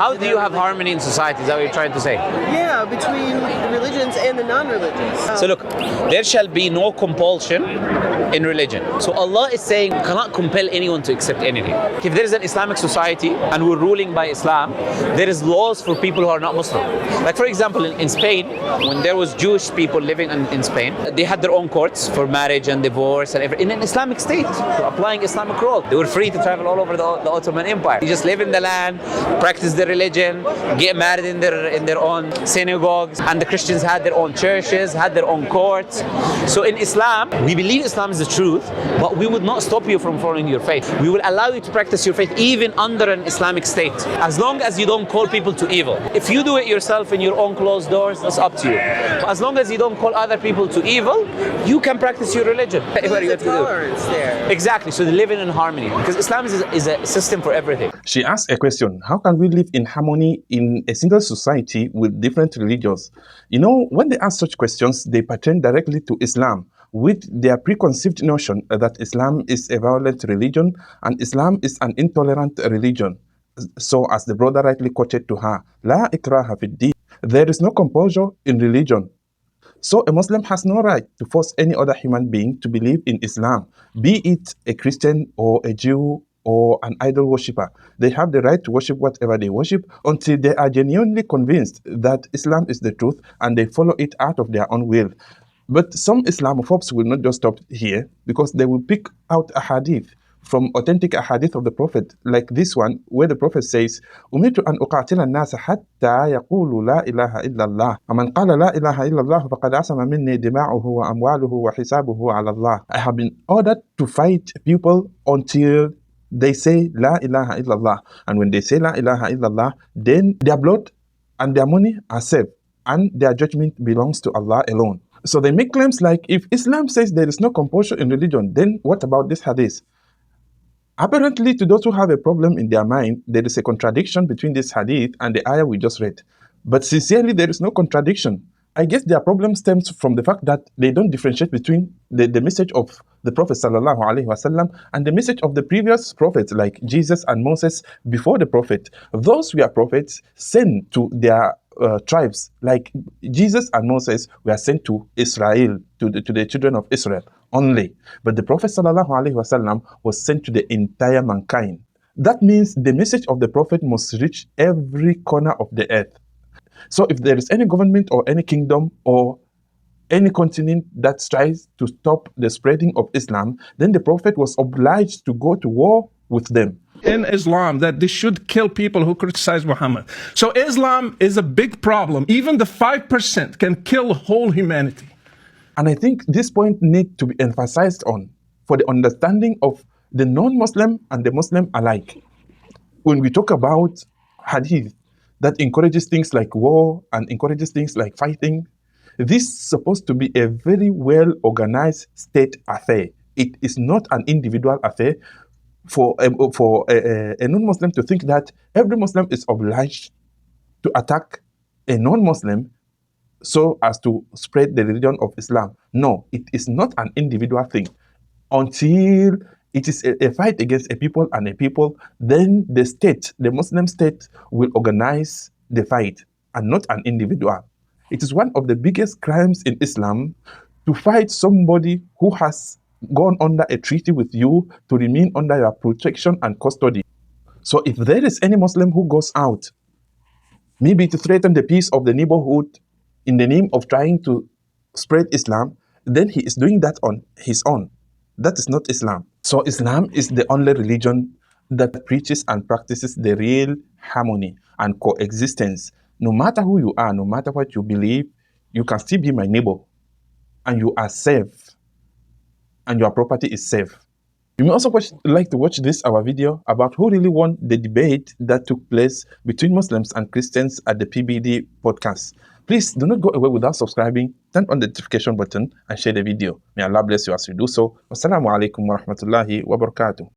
how do you have harmony in society? Is that what you're trying to say? Yeah, between the religions and the non-religions. So look, there shall be no compulsion in religion. So Allah is saying, you cannot compel anyone to accept anything. If there is an Islamic society and we're ruling by Islam, there is laws for people who are not Muslim. Like for example, in Spain, when there was Jewish people living in Spain, they had their own courts for marriage and divorce and everything. In an Islamic state, applying Islamic law. They were free to travel all over the Ottoman Empire. You just live in the land, practice their religion, get married in their own synagogues, and the Christians had their own churches, had their own courts. So in Islam, we believe Islam is the truth, but we would not stop you from following your faith. We will allow you to practice your faith even under an Islamic state, as long as you don't call people to evil. If you do it yourself in your own closed doors, that's up to you. But as long as you don't call other people to evil, you can practice your religion. There's a tolerance there. Exactly, so they live in harmony, because Islam is a system for everything. She asked a question: how can we live in harmony in a single society with different religions? You know, when they ask such questions, they pertain directly to Islam, with their preconceived notion that Islam is a violent religion and Islam is an intolerant religion. So as the brother rightly quoted to her, La ikraha fid din. There is no compulsion in religion. So a Muslim has no right to force any other human being to believe in Islam, be it a Christian or a Jew or an idol worshipper. They have the right to worship whatever they worship until they are genuinely convinced that Islam is the truth and they follow it out of their own will. But some Islamophobes will not just stop here, because they will pick out a hadith from authentic ahadith of the Prophet, like this one, where the Prophet says, "Umirtu an uqatila an-nasa hatta yaqulu la ilaha illallah. Man qala la ilaha illallah faqad asama minni dima'uhu wa amwaluhu wa hisabuhu ala Allah." I have been ordered to fight people until they say la ilaha illallah. And when they say la ilaha illallah, then their blood and their money are safe, and their judgment belongs to Allah alone. So they make claims like, if Islam says there is no compulsion in religion, then what about this hadith? Apparently, to those who have a problem in their mind, there is a contradiction between this hadith and the ayah we just read. But sincerely, there is no contradiction. I guess their problem stems from the fact that they don't differentiate between the message of the Prophet ﷺ and the message of the previous prophets like Jesus and Moses before the Prophet. Those were prophets sent to their tribes, like Jesus and Moses were sent to Israel, to the children of Israel only. But the Prophet ﷺ was sent to the entire mankind. That means the message of the Prophet must reach every corner of the earth. So if there is any government or any kingdom or any continent that tries to stop the spreading of Islam, then the Prophet was obliged to go to war with them. In Islam, that they should kill people who criticize Muhammad. So Islam is a big problem. Even the 5% can kill whole humanity. And I think this point needs to be emphasized on for the understanding of the non-Muslim and the Muslim alike. When we talk about hadith that encourages things like war and encourages things like fighting, this is supposed to be a very well-organized state affair. It is not an individual affair for a non-Muslim to think that every Muslim is obliged to attack a non-Muslim so as to spread the religion of Islam. No, it is not an individual thing. Until it is a fight against a people and a people, then the state, the Muslim state, will organize the fight and not an individual. It is one of the biggest crimes in Islam to fight somebody who has gone under a treaty with you to remain under your protection and custody. So if there is any Muslim who goes out, maybe to threaten the peace of the neighborhood in the name of trying to spread Islam, then he is doing that on his own. That is not Islam. So Islam is the only religion that preaches and practices the real harmony and coexistence. No matter who you are, no matter what you believe, you can still be my neighbor, and you are safe, and your property is safe. You may also like to watch our video about who really won the debate that took place between Muslims and Christians at the PBD podcast. Please do not go away without subscribing, turn on the notification button, and share the video. May Allah bless you as you do so. Wassalamu alaikum wa rahmatullahi wa barakatuh.